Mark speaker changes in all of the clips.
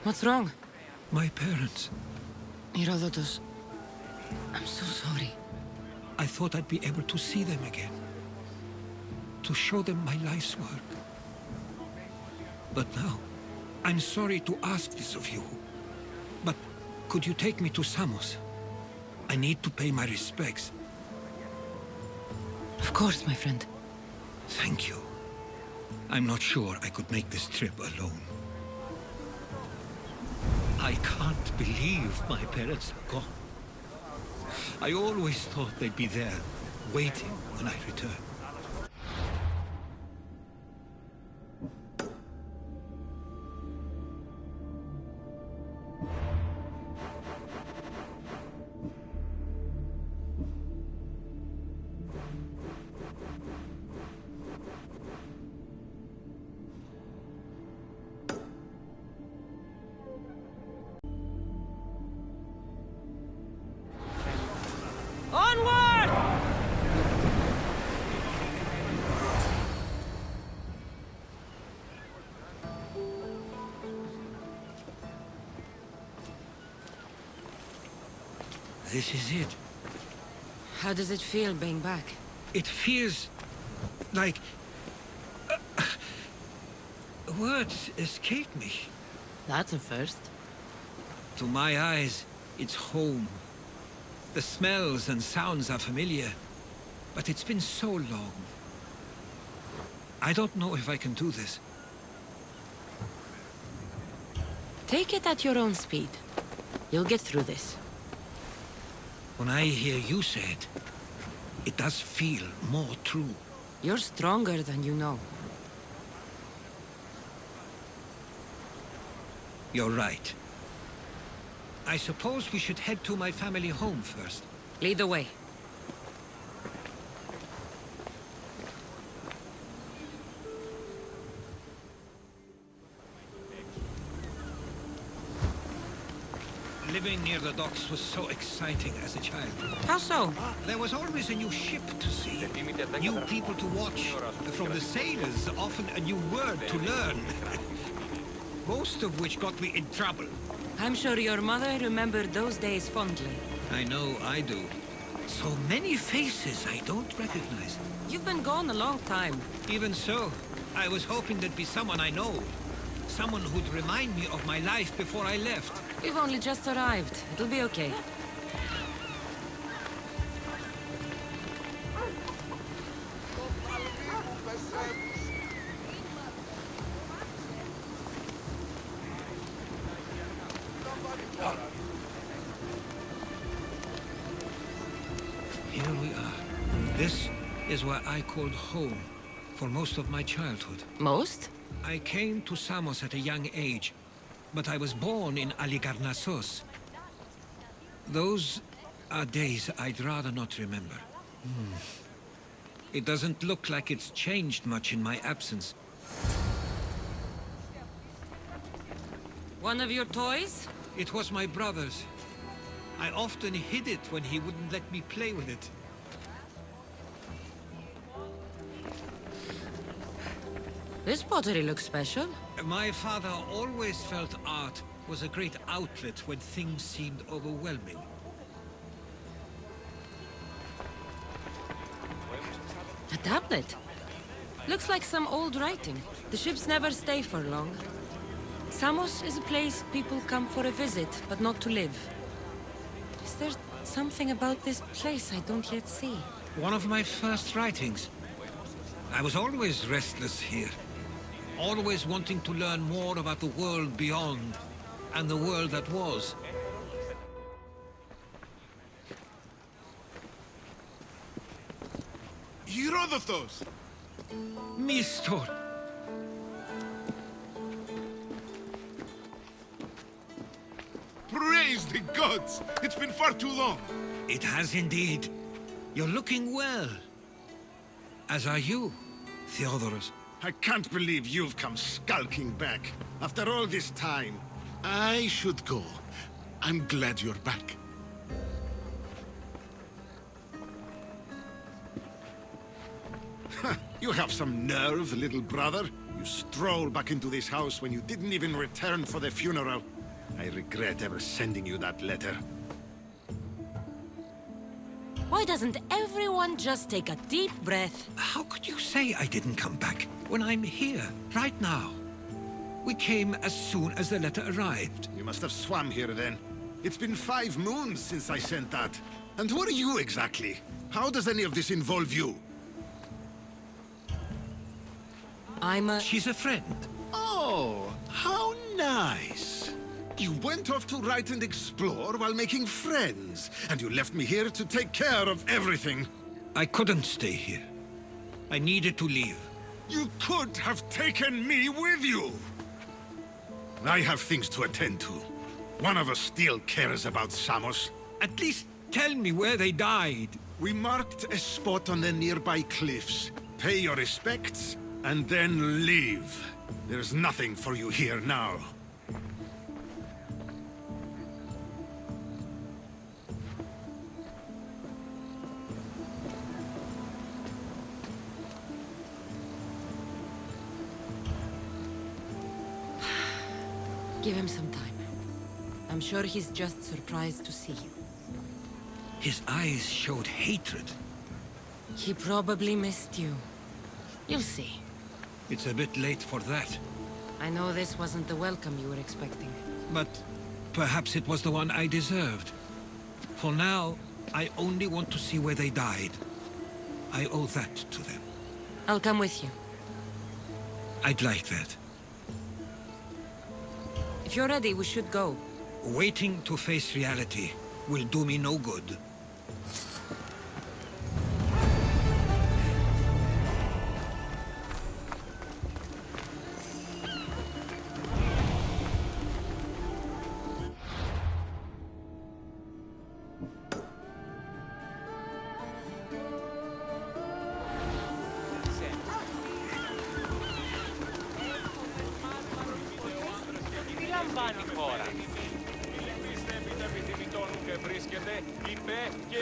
Speaker 1: What's wrong?
Speaker 2: My parents.
Speaker 1: Herodotus, I'm so sorry.
Speaker 2: I thought I'd be able to see them again. To show them my life's work. But now, I'm sorry to ask this of you. But could you take me to Samos? I need to pay my respects.
Speaker 1: Of course, my friend.
Speaker 2: Thank you. I'm not sure I could make this trip alone. I can't believe my parents are gone. I always thought they'd be there, waiting when I return.
Speaker 1: Onward!
Speaker 2: This is it.
Speaker 1: How does it feel being back?
Speaker 2: It feels like... words escape me.
Speaker 1: That's a first.
Speaker 2: To my eyes, it's home. The smells and sounds are familiar, but it's been so long. I don't know if I can do this.
Speaker 1: Take it at your own speed. You'll get through this.
Speaker 2: When I hear you say it, it does feel more true.
Speaker 1: You're stronger than you know.
Speaker 2: You're right. I suppose we should head to my family home first.
Speaker 1: Lead the way.
Speaker 2: Living near the docks was so exciting as a child.
Speaker 1: How so?
Speaker 2: There was always a new ship to see, new people to watch. From the sailors, often a new word to learn. Most of which got me in trouble.
Speaker 1: I'm sure your mother remembered those days fondly.
Speaker 2: I know I do. So many faces I don't recognize.
Speaker 1: You've been gone a long time.
Speaker 2: Even so, I was hoping there'd be someone I know. Someone who'd remind me of my life before I left.
Speaker 1: We've only just arrived. It'll be okay.
Speaker 2: Here we are. This is where I called home for most of my childhood.
Speaker 1: Most?
Speaker 2: I came to Samos at a young age, but I was born in Aligarnassos. Those are days I'd rather not remember. It doesn't look like it's changed much in my absence.
Speaker 1: One of your toys?
Speaker 2: It was my brother's. I often hid it when he wouldn't let me play with it.
Speaker 1: This pottery looks special.
Speaker 2: My father always felt art was a great outlet when things seemed overwhelming.
Speaker 1: A tablet. Looks like some old writing. The ships never stay for long. Samos is a place people come for a visit, but not to live. Is there something about this place I don't yet see?
Speaker 2: One of my first writings. I was always restless here. Always wanting to learn more about the world beyond, and the world that was.
Speaker 3: Herodotus!
Speaker 2: Mistor!
Speaker 3: Praise the gods! It's been far too long!
Speaker 2: It has indeed. You're looking well. As are you, Theodorus.
Speaker 3: I can't believe you've come skulking back. After all this time, I should go. I'm glad you're back. You have some nerve, little brother. You stroll back into this house when you didn't even return for the funeral. I regret ever sending you that letter.
Speaker 1: Why doesn't everyone just take a deep breath?
Speaker 2: How could you say I didn't come back when I'm here, right now? We came as soon as the letter arrived.
Speaker 3: You must have swam here then. It's been 5 moons since I sent that. And who are you exactly? How does any of this involve you?
Speaker 2: She's a friend.
Speaker 3: Oh, how nice. You went off to write and explore while making friends, and you left me here to take care of everything.
Speaker 2: I couldn't stay here. I needed to leave.
Speaker 3: You could have taken me with you! I have things to attend to. One of us still cares about Samos.
Speaker 2: At least tell me where they died.
Speaker 3: We marked a spot on the nearby cliffs. Pay your respects, and then leave. There's nothing for you here now.
Speaker 1: Give him some time. I'm sure he's just surprised to see you.
Speaker 2: His eyes showed hatred.
Speaker 1: He probably missed you. You'll see.
Speaker 2: It's a bit late for that.
Speaker 1: I know this wasn't the welcome you were expecting.
Speaker 2: But perhaps it was the one I deserved. For now, I only want to see where they died. I owe that to them.
Speaker 1: I'll come with you.
Speaker 2: I'd like that.
Speaker 1: If you're ready, we should go.
Speaker 2: Waiting to face reality will do me no good.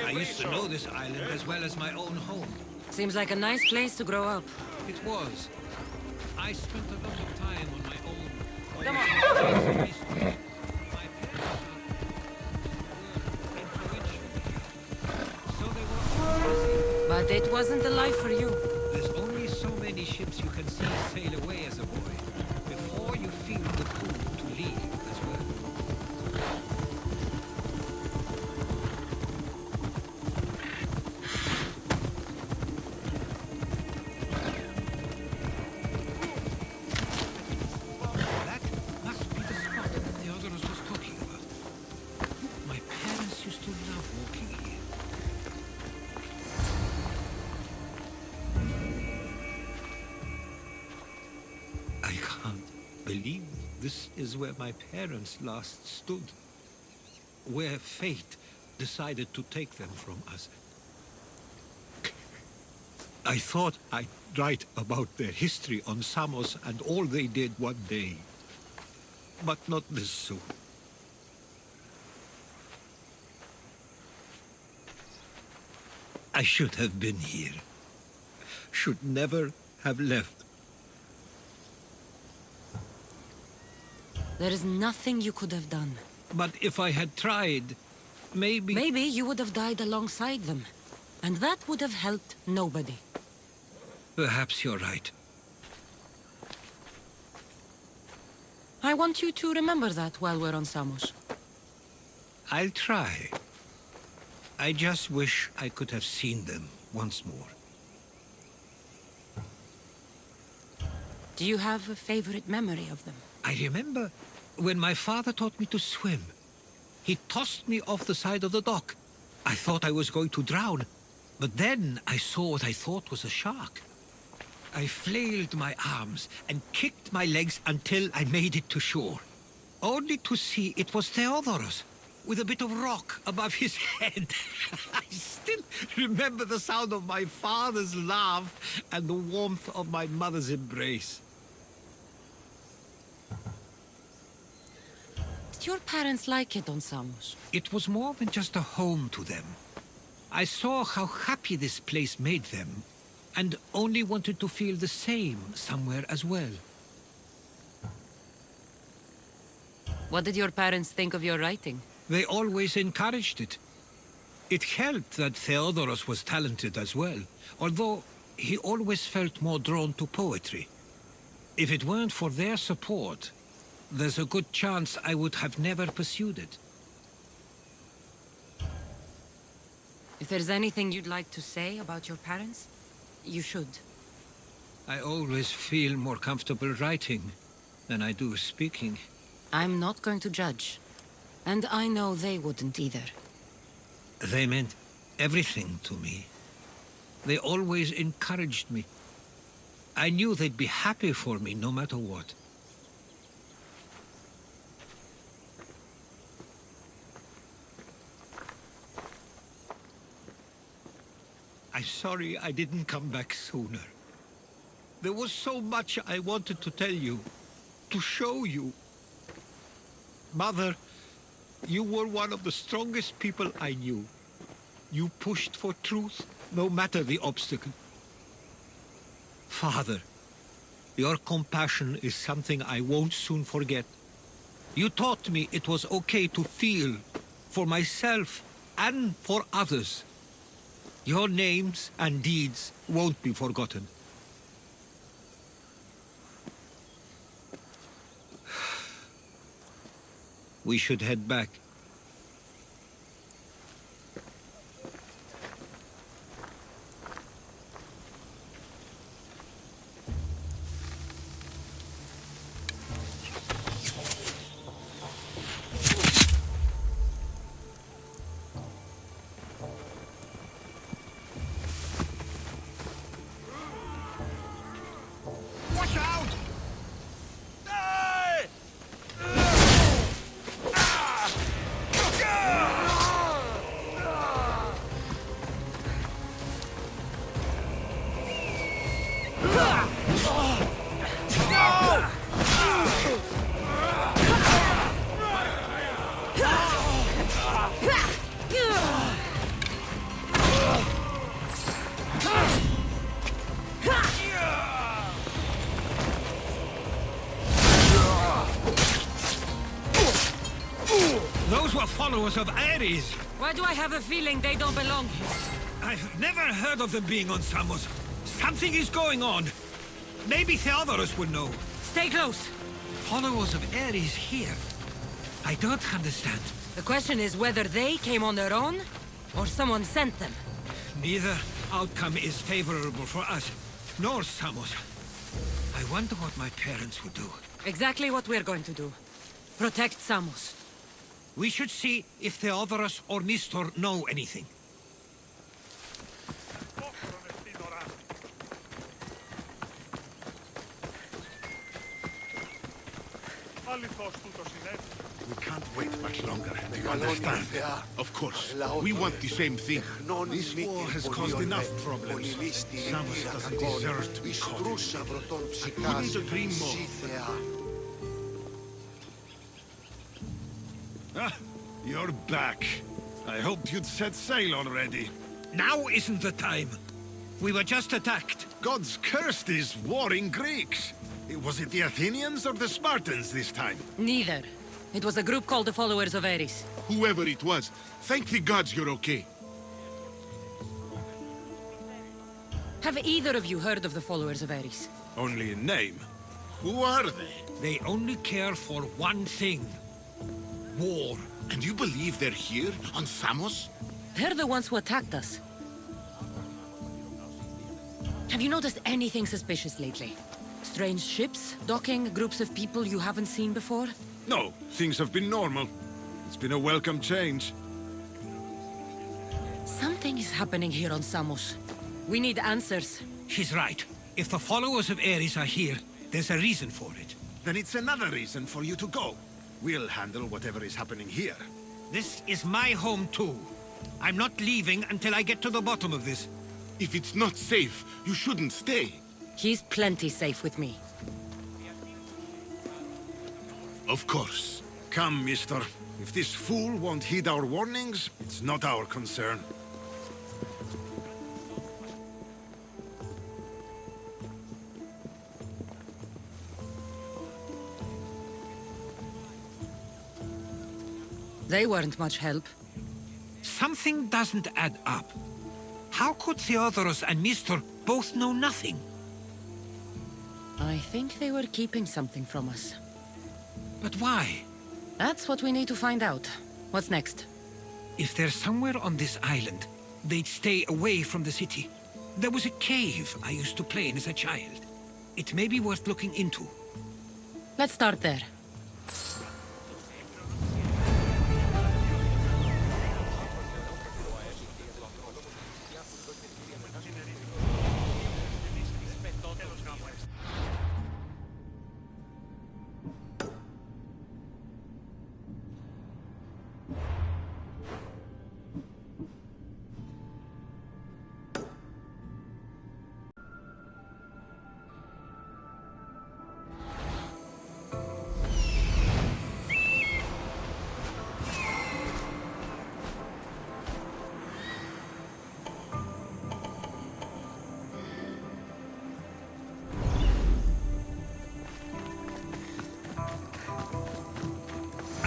Speaker 2: I used to know this island as well as my own home.
Speaker 1: Seems like a nice place to grow up.
Speaker 2: It was. I spent a lot of time on my own.
Speaker 1: Come on.
Speaker 2: My parents were influential here. So they were always.
Speaker 1: But it wasn't the life for you.
Speaker 2: There's only so many ships you can see sail away as a boy before you feel the pull to leave as well. That must be the spot the others was talking about. My parents used to love walking here. I can't believe this is where my parents last stood. Where fate decided to take them from us. I thought I'd write about their history on Samos and all they did one day. But not this soon. I should have been here. Should never have left.
Speaker 1: There is nothing you could have done.
Speaker 2: But if I had tried, maybe...
Speaker 1: Maybe you would have died alongside them. And that would have helped nobody.
Speaker 2: Perhaps you're right.
Speaker 1: I want you to remember that while we're on Samos.
Speaker 2: I'll try. I just wish I could have seen them once more.
Speaker 1: Do you have a favorite memory of them?
Speaker 2: I remember when my father taught me to swim. He tossed me off the side of the dock. I thought I was going to drown, but then I saw what I thought was a shark. I flailed my arms and kicked my legs until I made it to shore, only to see it was Theodoros, with a bit of rock above his head. I still remember the sound of my father's laugh and the warmth of my mother's embrace.
Speaker 1: Did your parents like it on Samos?
Speaker 2: It was more than just a home to them. I saw how happy this place made them, and only wanted to feel the same somewhere as well.
Speaker 1: What did your parents think of your writing?
Speaker 2: They always encouraged it. It helped that Theodorus was talented as well, although he always felt more drawn to poetry. If it weren't for their support, there's a good chance I would have never pursued it.
Speaker 1: If there's anything you'd like to say about your parents, you should.
Speaker 2: I always feel more comfortable writing than I do speaking.
Speaker 1: I'm not going to judge. And I know they wouldn't either.
Speaker 2: They meant everything to me. They always encouraged me. I knew they'd be happy for me no matter what. I'm sorry I didn't come back sooner. There was so much I wanted to tell you, to show you. Mother, you were one of the strongest people I knew. You pushed for truth, no matter the obstacle. Father, your compassion is something I won't soon forget. You taught me it was okay to feel, for myself and for others. Your names and deeds won't be forgotten. We should head back.
Speaker 3: Watch out!
Speaker 2: Those were followers of Ares.
Speaker 1: Why do I have a feeling they don't belong here?
Speaker 2: I've never heard of them being on Samos. Something is going on. Maybe Theodorus will know.
Speaker 1: Stay close.
Speaker 2: Followers of Ares here? I don't understand.
Speaker 1: The question is whether they came on their own, or someone sent them.
Speaker 2: Neither outcome is favorable for us, nor Samos. I wonder what my parents would do.
Speaker 1: Exactly what we're going to do. Protect Samos.
Speaker 2: We should see if Theodorus or Nestor know anything.
Speaker 3: We can't wait much longer. Do you understand?
Speaker 4: Of course. We want the same thing.
Speaker 3: This war has caused enough problems. Samos doesn't deserve to be caught in it.
Speaker 4: I couldn't agree more.
Speaker 3: Ah, you're back. I hoped you'd set sail already.
Speaker 2: Now isn't the time. We were just attacked.
Speaker 3: God's cursed these warring Greeks. Was it the Athenians or the Spartans this time?
Speaker 1: Neither. It was a group called the Followers of Ares.
Speaker 4: Whoever it was, thank the gods you're okay.
Speaker 1: Have either of you heard of the Followers of Ares?
Speaker 3: Only in name. Who are they?
Speaker 2: They only care for one thing. War.
Speaker 4: And you believe they're here, on Samos?
Speaker 1: They're the ones who attacked us. Have you noticed anything suspicious lately? Strange ships, docking, groups of people you haven't seen before?
Speaker 3: No, things have been normal. It's been a welcome change.
Speaker 1: Something is happening here on Samos. We need answers.
Speaker 2: She's right. If the followers of Ares are here, there's a reason for it.
Speaker 3: Then it's another reason for you to go. We'll handle whatever is happening here.
Speaker 2: This is my home too. I'm not leaving until I get to the bottom of this.
Speaker 4: If it's not safe, you shouldn't stay.
Speaker 1: He's plenty safe with me.
Speaker 4: Of course.
Speaker 3: Come, mister. If this fool won't heed our warnings, it's not our concern.
Speaker 1: They weren't much help.
Speaker 2: Something doesn't add up. How could Theodoros and Mistor both know nothing?
Speaker 1: I think they were keeping something from us.
Speaker 2: But why?
Speaker 1: That's what we need to find out. What's next?
Speaker 2: If they're somewhere on this island, they'd stay away from the city. There was a cave I used to play in as a child. It may be worth looking into.
Speaker 1: Let's start there.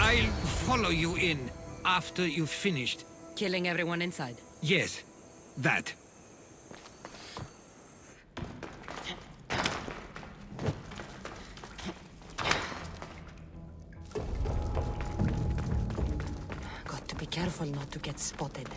Speaker 2: I'll follow you in after you've finished.
Speaker 1: Killing everyone inside.
Speaker 2: Yes, that.
Speaker 1: Got to be careful not to get spotted.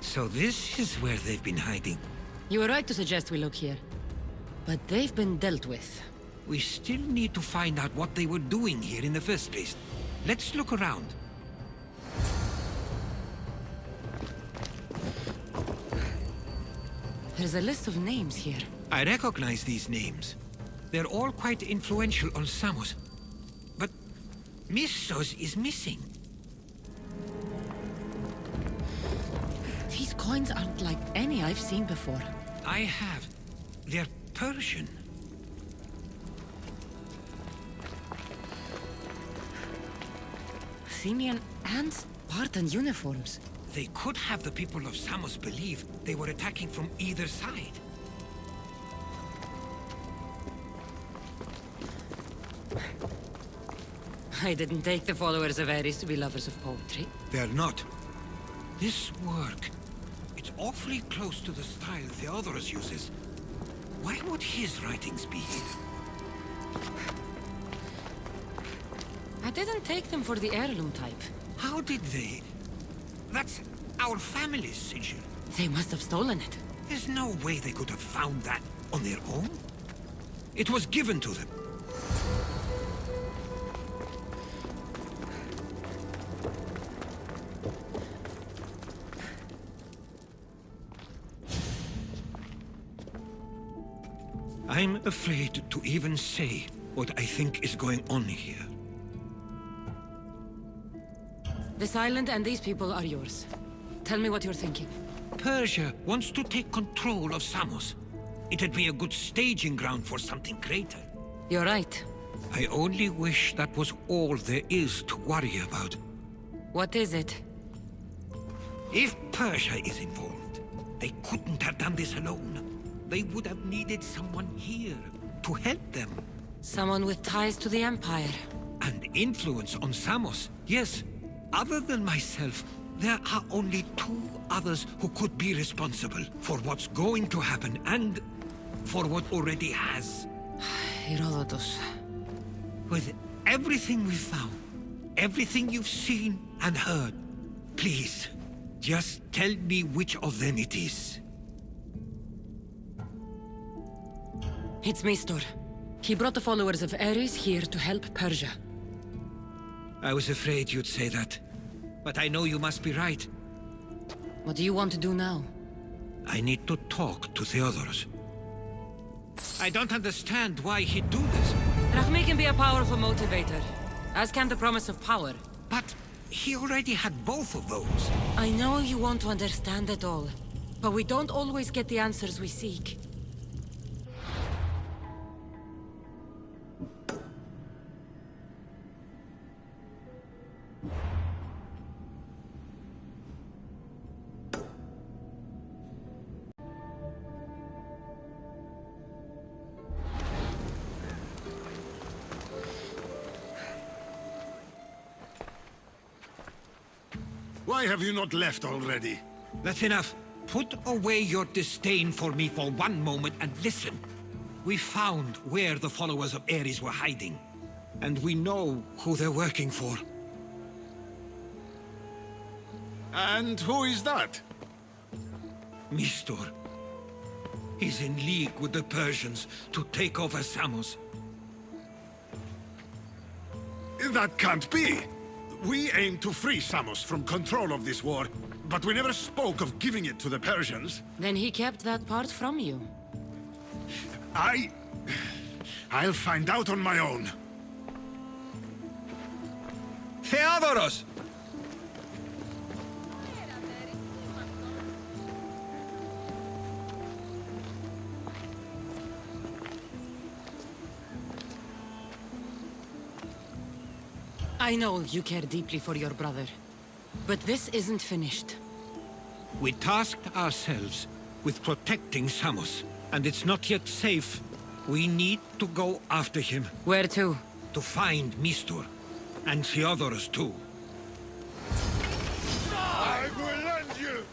Speaker 2: So this is where they've been hiding.
Speaker 1: You were right to suggest we look here. But they've been dealt with.
Speaker 2: We still need to find out what they were doing here in the first place. Let's look around.
Speaker 1: There's a list of names here.
Speaker 2: I recognize these names. They're all quite influential on Samos. But Missos is missing.
Speaker 1: These coins aren't like any I've seen before.
Speaker 2: I have. They're Persian.
Speaker 1: Athenian and Spartan uniforms.
Speaker 2: They could have the people of Samos believe they were attacking from either side.
Speaker 1: I didn't take the followers of Ares to be lovers of poetry.
Speaker 2: They're not. This work, it's awfully close to the style Theodoros uses. Why would his writings be here?
Speaker 1: I didn't take them for the heirloom type.
Speaker 2: How did they? That's our family's sigil.
Speaker 1: They must have stolen it.
Speaker 2: There's no way they could have found that on their own. It was given to them. I'm afraid to even say what I think is going on here.
Speaker 1: This island and these people are yours. Tell me what you're thinking.
Speaker 2: Persia wants to take control of Samos. It'd be a good staging ground for something greater.
Speaker 1: You're right.
Speaker 2: I only wish that was all there is to worry about.
Speaker 1: What is it?
Speaker 2: If Persia is involved, they couldn't have done this alone. They would have needed someone here to help them.
Speaker 1: Someone with ties to the Empire.
Speaker 2: And influence on Samos, yes. Other than myself, there are only two others who could be responsible for what's going to happen and for what already has.
Speaker 1: Herodotus.
Speaker 2: With everything we've found, everything you've seen and heard, please, just tell me which of them it is.
Speaker 1: It's Mistor. He brought the followers of Ares here to help Persia.
Speaker 2: I was afraid you'd say that. But I know you must be right.
Speaker 1: What do you want to do now?
Speaker 2: I need to talk to Theodoros. I don't understand why he'd do this.
Speaker 1: Rahmi can be a powerful motivator, as can the promise of power.
Speaker 2: But he already had both of those.
Speaker 1: I know you want to understand it all, But we don't always get the answers we seek.
Speaker 3: Why have you not left already?
Speaker 2: That's enough. Put away your disdain for me for one moment and listen. We found where the followers of Ares were hiding. And we know who they're working for.
Speaker 3: And who is that?
Speaker 2: Mistor. He's in league with the Persians to take over Samos.
Speaker 3: That can't be! We aim to free Samos from control of this war, but we never spoke of giving it to the Persians.
Speaker 1: Then he kept that part from you.
Speaker 3: I'll find out on my own.
Speaker 2: Theodoros!
Speaker 1: I know you care deeply for your brother, but this isn't finished.
Speaker 2: We tasked ourselves with protecting Samos, and it's not yet safe. We need to go after him.
Speaker 1: Where to?
Speaker 2: To find Mistor, and Theodoros too.
Speaker 3: I will end you!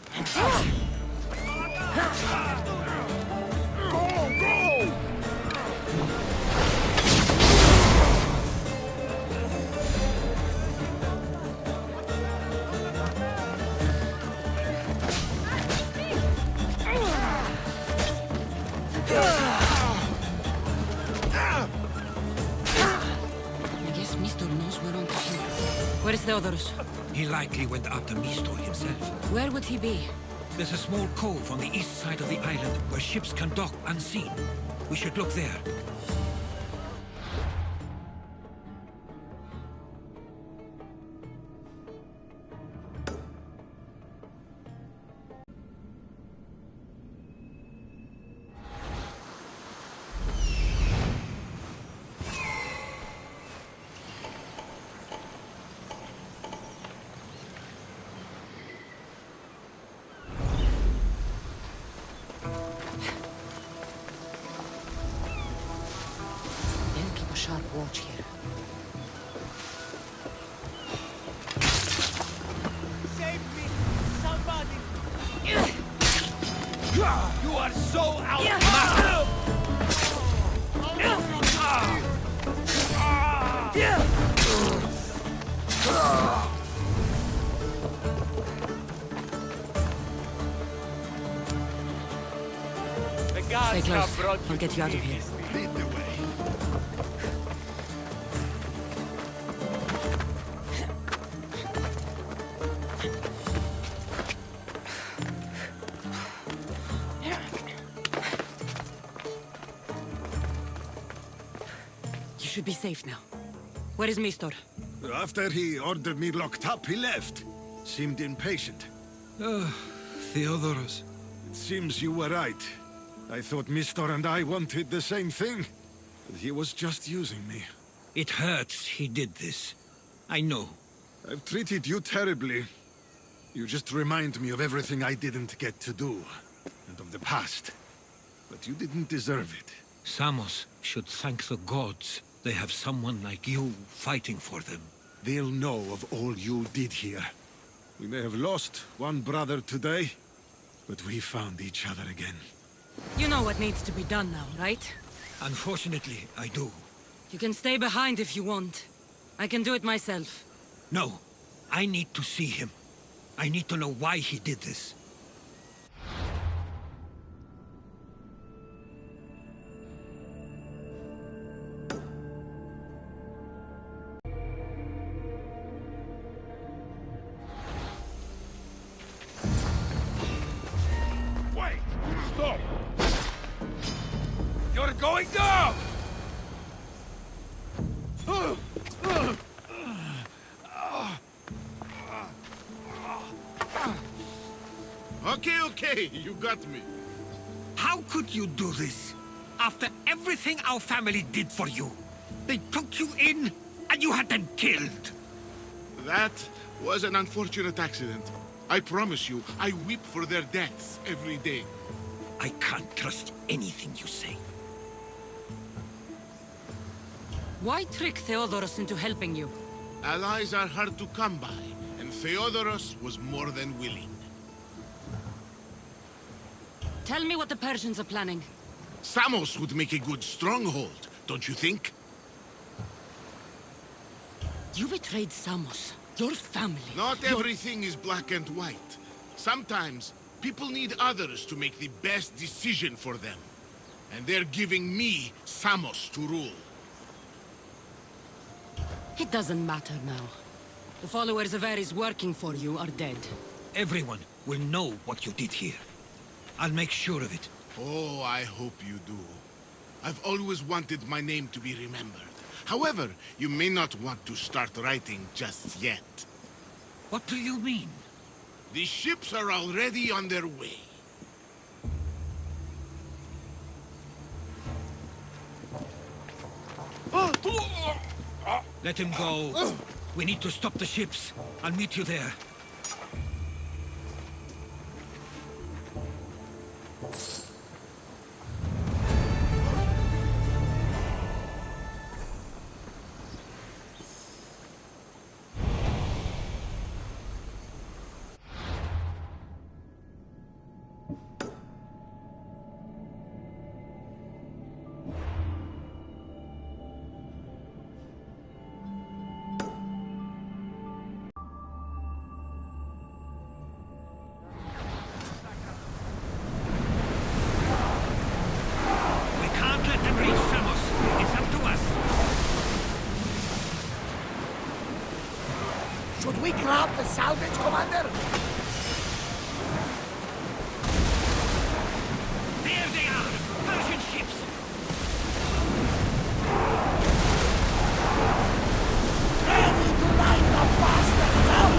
Speaker 3: Go!
Speaker 1: I guess Mistor knows we're on to him. Where is Theodoros?
Speaker 2: He likely went after Mistor himself.
Speaker 1: Where would he be?
Speaker 2: There's a small cove on the east side of the island where ships can dock unseen. We should look there.
Speaker 1: Sharp watch here.
Speaker 5: Save me! Somebody! You are so outmatched! The
Speaker 1: Stay
Speaker 5: gods
Speaker 1: close.
Speaker 5: have brought
Speaker 1: I'll get you out of here.
Speaker 3: Lead the way.
Speaker 1: You should be safe now. Where is Mistor?
Speaker 3: After he ordered me locked up, he left. Seemed impatient.
Speaker 2: Theodoros.
Speaker 3: It seems you were right. I thought Mistor and I wanted the same thing. But he was just using me.
Speaker 2: It hurts he did this. I know.
Speaker 3: I've treated you terribly. You just remind me of everything I didn't get to do. And of the past. But you didn't deserve it.
Speaker 2: Samos should thank the gods. They have someone like you fighting for them.
Speaker 3: They'll know of all you did here. We may have lost one brother today, but we found each other again.
Speaker 1: You know what needs to be done now, right?
Speaker 2: Unfortunately, I do.
Speaker 1: You can stay behind if you want. I can do it myself.
Speaker 2: No, I need to see him. I need to know why he did this.
Speaker 5: Wait! Stop! You're going down!
Speaker 4: Okay, you got me.
Speaker 2: How could you do this? After everything our family did for you. They took you in, and you had them killed.
Speaker 4: That was an unfortunate accident. I promise you, I weep for their deaths every day.
Speaker 2: I can't trust anything you say.
Speaker 1: Why trick Theodoros into helping you?
Speaker 4: Allies are hard to come by, and Theodoros was more than willing.
Speaker 1: Tell me what the Persians are planning.
Speaker 4: Samos would make a good stronghold, don't you think?
Speaker 1: You betrayed Samos, your family.
Speaker 4: Not everything is black and white. Sometimes, people need others to make the best decision for them. And they're giving me Samos to rule.
Speaker 1: It doesn't matter now. The followers of Ares working for you are dead.
Speaker 2: Everyone will know what you did here. I'll make sure of it.
Speaker 4: Oh, I hope you do. I've always wanted my name to be remembered. However, you may not want to start writing just yet.
Speaker 2: What do you mean?
Speaker 4: The ships are already on their way.
Speaker 2: Let him go. We need to stop the ships. I'll meet you there.
Speaker 5: Should we grab the salvage, Commander?
Speaker 2: There they are! Persian ships!
Speaker 5: Ready to light the bastards out!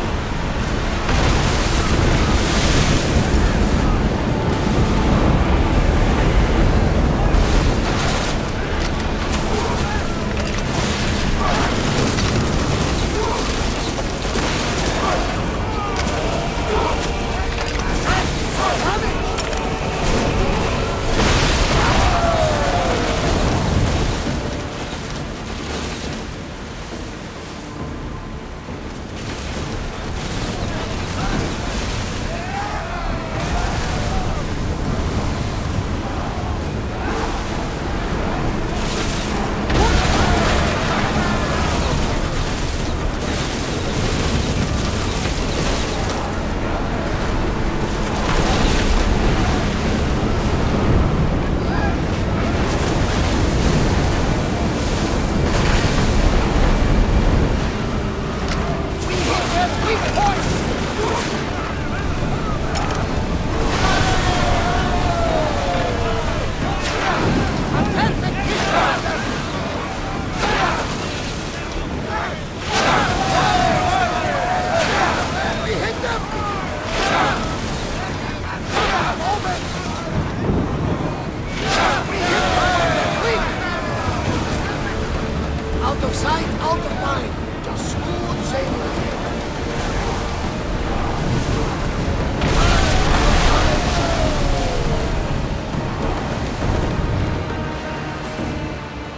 Speaker 5: Out of sight, out of mind. Just smooth sailing.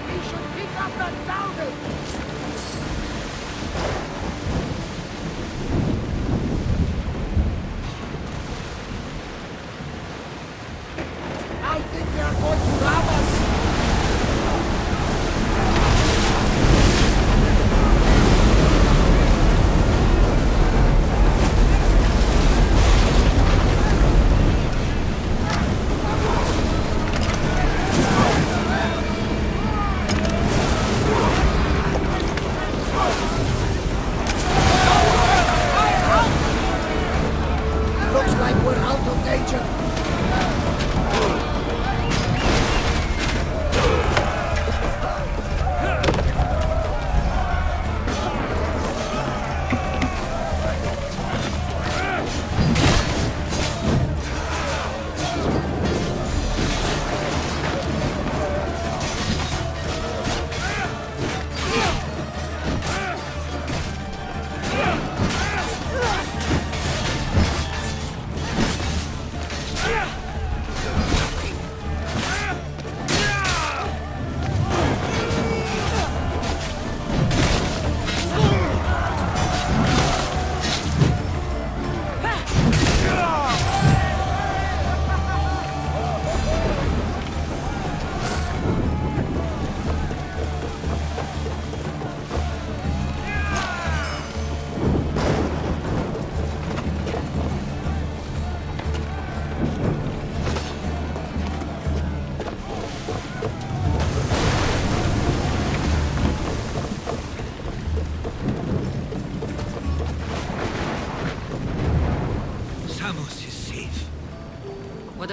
Speaker 5: We should pick up that salvage. I think they are going to rob us.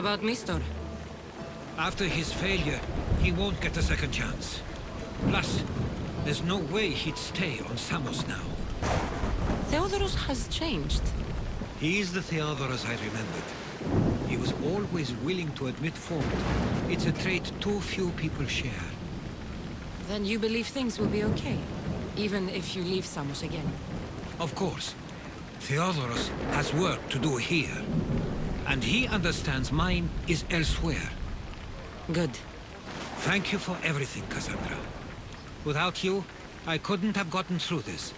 Speaker 1: about Mistor?
Speaker 2: After his failure, he won't get a second chance. Plus, there's no way he'd stay on Samos now.
Speaker 1: Theodorus has changed.
Speaker 2: He's the Theodorus I remembered. He was always willing to admit fault. It's a trait too few people share.
Speaker 1: Then you believe things will be okay, even if you leave Samos again?
Speaker 2: Of course. Theodorus has work to do here. And he understands mine is elsewhere.
Speaker 1: Good.
Speaker 2: Thank you for everything, Kassandra. Without you, I couldn't have gotten through this.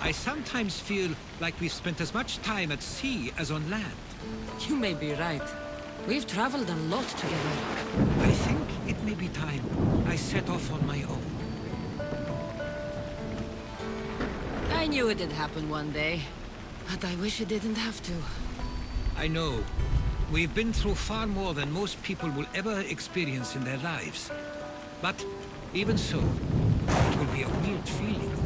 Speaker 2: I sometimes feel like we've spent as much time at sea as on land.
Speaker 1: You may be right. We've traveled a lot together.
Speaker 2: I think it may be time I set off on my own.
Speaker 1: I knew it'd happen one day, but I wish it didn't have to.
Speaker 2: I know. We've been through far more than most people will ever experience in their lives. But even so, it will be a weird feeling.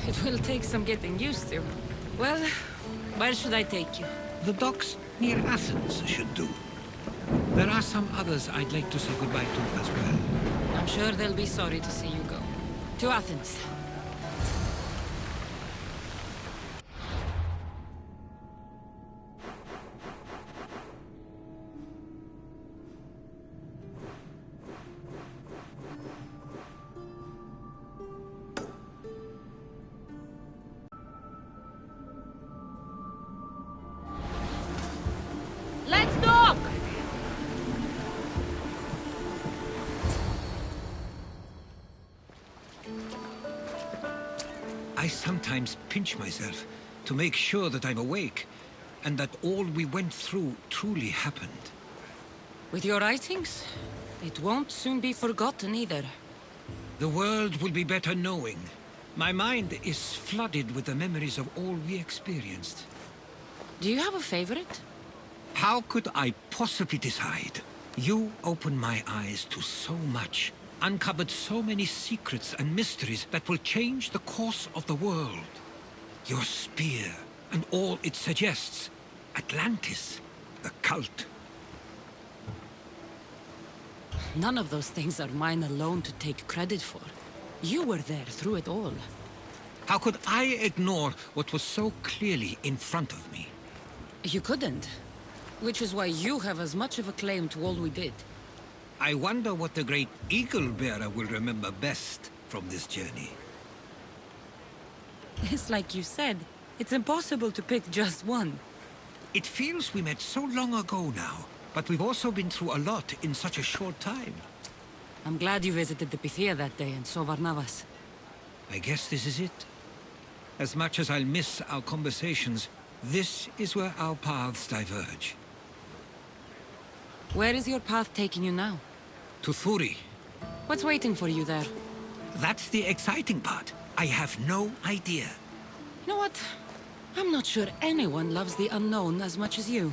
Speaker 1: It will take some getting used to. Well, where should I take you?
Speaker 2: The docks near Athens should do. There are some others I'd like to say goodbye to as well.
Speaker 1: I'm sure they'll be sorry to see you go. To Athens. Let's dock!
Speaker 2: I sometimes pinch myself to make sure that I'm awake, and that all we went through truly happened.
Speaker 1: With your writings, it won't soon be forgotten either.
Speaker 2: The world will be better knowing. My mind is flooded with the memories of all we experienced.
Speaker 1: Do you have a favorite?
Speaker 2: How could I possibly decide? You opened my eyes to so much, uncovered so many secrets and mysteries that will change the course of the world. Your spear, and all it suggests. Atlantis, the cult.
Speaker 1: None of those things are mine alone to take credit for. You were there through it all.
Speaker 2: How could I ignore what was so clearly in front of me?
Speaker 1: You couldn't. Which is why you have as much of a claim to all we did.
Speaker 2: I wonder what the great Eagle-Bearer will remember best from this journey.
Speaker 1: It's like you said, it's impossible to pick just one.
Speaker 2: It feels we met so long ago now, but we've also been through a lot in such a short time.
Speaker 1: I'm glad you visited the Pythia that day and saw Varnavas.
Speaker 2: I guess this is it. As much as I'll miss our conversations, this is where our paths diverge.
Speaker 1: Where is your path taking you now?
Speaker 2: To Thuri.
Speaker 1: What's waiting for you there?
Speaker 2: That's the exciting part. I have no idea.
Speaker 1: You know what? I'm not sure anyone loves the unknown as much as you.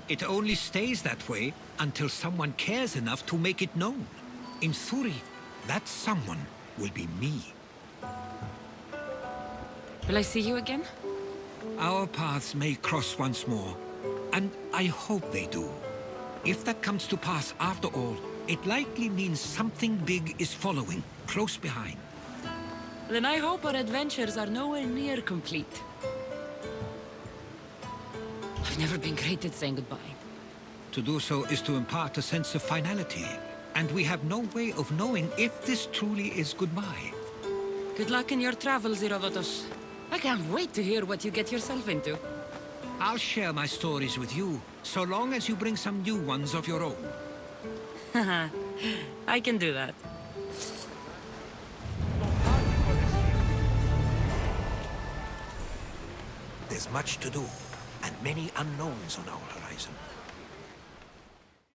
Speaker 2: It only stays that way until someone cares enough to make it known. In Thuri, that someone will be me.
Speaker 1: Will I see you again?
Speaker 2: Our paths may cross once more, and I hope they do. If that comes to pass after all, it likely means something big is following, close behind.
Speaker 1: Then I hope our adventures are nowhere near complete. I've never been great at saying goodbye.
Speaker 2: To do so is to impart a sense of finality, and we have no way of knowing if this truly is goodbye.
Speaker 1: Good luck in your travels, Herodotus. I can't wait to hear what you get yourself into.
Speaker 2: I'll share my stories with you, so long as you bring some new ones of your own.
Speaker 1: I can do that.
Speaker 2: There's much to do, and many unknowns on our horizon.